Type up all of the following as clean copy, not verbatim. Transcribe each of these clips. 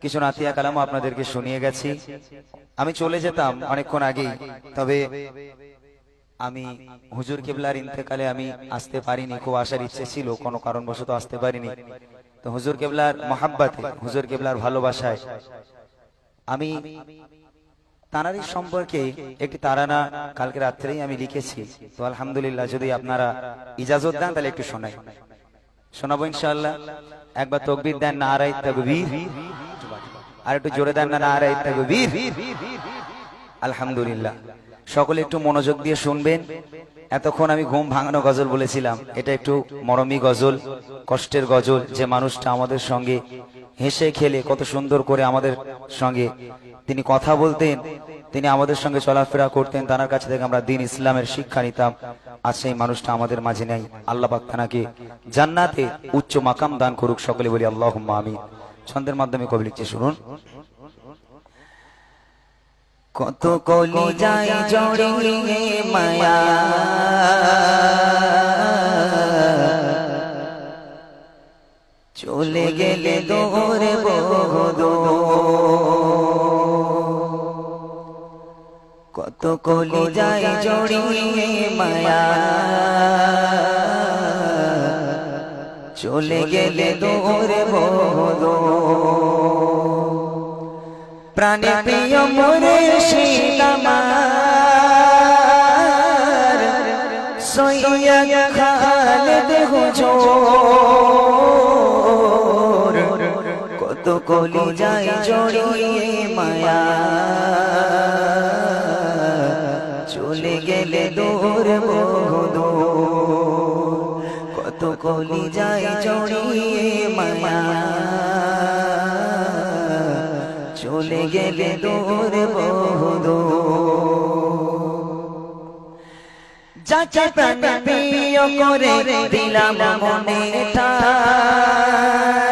কিছু নাতিয়া কালামও আপনাদেরকে শুনিয়ে গেছি। আমি চলে যেতাম অনেকক্ষণ আগেই, তবে আমি হুজুর কেবলার ইন্তেকালে আমি আসতে পারিনি। খুব আসার ইচ্ছে ছিল, কোনো কারণবশত আসতে পারিনি। তো হুজুর কেবলার মহাব্বতে, হুজুর কেবলার ভালোবাসায় আমি তানারি সম্পর্কে একটি তারানা কালকে রাত্রেই আমি লিখেছি। তো আলহামদুলিল্লাহ, যদি আপনারা ইজাজত দেন তাহলে একটু শোনাই, শোনাবো ইনশাআল্লাহ। একবার তাকবীর দেন, নারায়ে তাকবীর। আর একটু জোরে দেন না, নারায়ে তাকবীর। আলহামদুলিল্লাহ। সকলে একটু মনোযোগ দিয়ে শুনবেন। এতক্ষণ আমি ঘুম ভাঙানো গজল বলেছিলাম, এটা একটু মরমী গজল, কষ্টের গজল। যে মানুষটা আমাদের সঙ্গে হেসে খেলে কত সুন্দর করে আমাদের সঙ্গে তিনি কথা বলতেন, তিনি আমাদের সঙ্গে চলাফেরা করতেন, তার কাছে থেকে আমরা দ্বীন ইসলামের শিক্ষা নিতাম। আজ সেই মানুষটা আমাদের মাঝে নেই। আল্লাহ পাক তাকে জান্নাতে উচ্চ মাকাম দান করুক। সকলে বলি আল্লাহুম্মা আমিন। ছন্দের মাধ্যমে কবি লিখছে, শুনুন। কত কলি যায় জড়িয়ে মায়া, চলে গেলে দৌড়ে বহুদূর। কত কলি যায় জড়িয়ে মায়া, চলে গেলে দৌড়ে বহুদূর। প্রাণে প্রিয় মুর্শিদ আমার, সৈয়দ খালেদ হুজুর। কত কলি যায় জড়িয়ে মায়া, চলে গেলে দূর বহুদূর। কত কলি যায় জড়িয়ে মায়া, চলে গেলে দূর বহুদূর। যাকে প্রাণ প্রিয় করে দিলাম মনে ঠাই,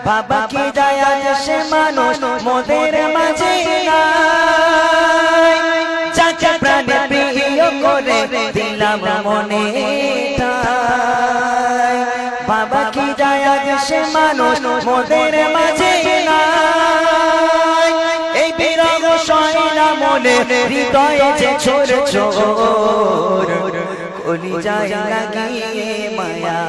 বাবা কি দয়া সে মানুষ মোদের মাঝে নাই। যাকে প্রাণ প্রিয় করে দিলাম মনে ঠাই, বাবা কি দয়া সে মানুষ মোদের মাঝে নাই। এই বিরহ সয়না মনে হৃদয়ে যে ছোট ছোট কলি যায় লাগিয়ে মায়া,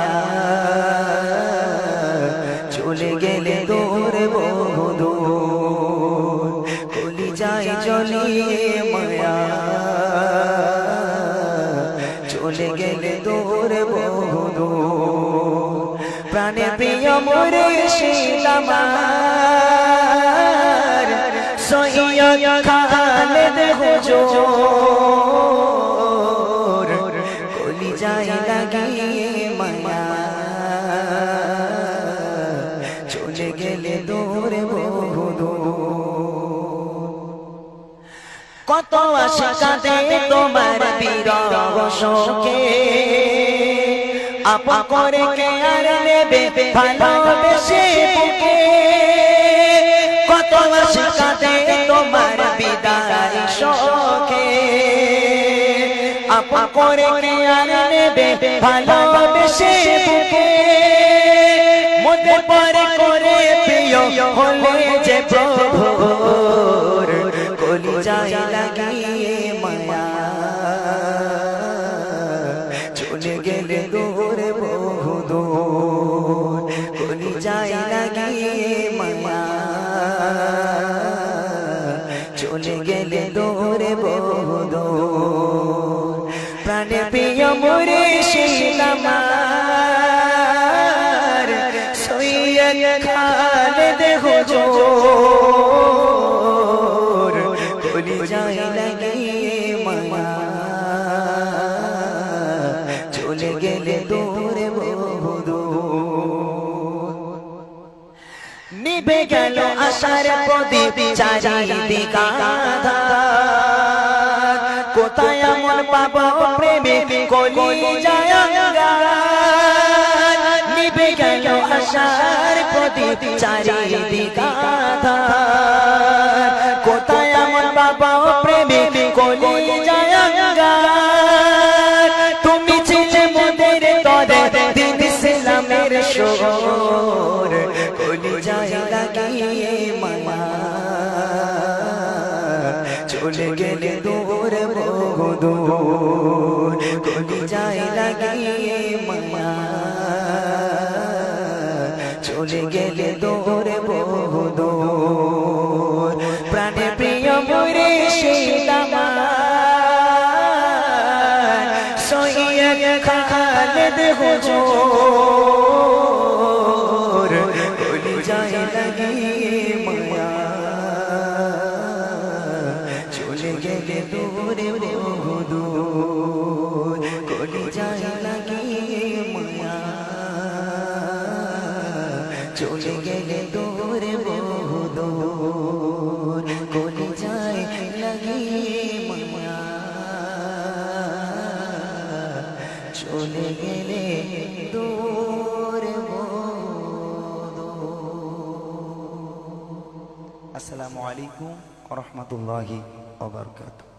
চলে গেলে দূর বহুদূর। কলি যায় জ্বলিয়ে মায়া, চলে গেলে দূর বহুদূর। প্রাণে প্রিয় মুর্শিদ আমার, সৈয়দ খালেদ হুজুর। কলি যায় লাগিয়ে মায়া, চলে গেলে দূর বহুদূর। কত আশা কাঁদে তোমার বিরহ শোকে, আপন করে কে আর নেবে ভালোবেসে বুকে। কত আশা কাঁদে তোমার বিদায় শোকে, আপন করে কে আর নেবে ভালোবেসে বুকে। মোদের পরে করে প্রিয় হলে যে প্রভুর, কলি যায় লাগিয়ে মায়া, চলে গেলে দূর বহুদূর। কলি যায় লাগিয়ে মায়া, চলে গেলে দূর বহুদূর। প্রাণে প্রিয় মুর্শিদ আমার, সৈয়দ খালেদ হুজুর। কলি যায় লাগিয়ে মায়া, চলে গেলে দূর বহুদূর। নিভে গেল আশার প্রদীপ চারিদিকে আঁধার, কোথায় এমন পাবো প্রেমে কলি যায় অঙ্গার। নিভে গেল আশার প্রদীপ চারিদিকে আঁধার, কোথায় এমন পাবো প্রেমে কলি যায় অঙ্গার। তুমি ছিলে মোদের তরে দ্বীন ইসলামের শোর, কলি যায় লাগিয়ে মায়া, চলে গেলে দূরে বহুদূর কলি যায় লাগিয়ে মায়া চলে গেলে দূরে বহুদূর প্রাণে প্রিয় মরে সেই দামা সৈয়দ খালেদ হুজুর কলি যায় লাগিয়ে মায়া চলে গেলে দূরে বহুদূর কলি যায় লাগিয়ে মায়া চলে গেলে দূরে বহুদূর কলি যায় লাগিয়ে মায়া চলে গেলে দূরে বহুদূর। আসসালামু আলাইকুম ওয়া রাহমাতুল্লাহি ওয়া বারাকাতুহু।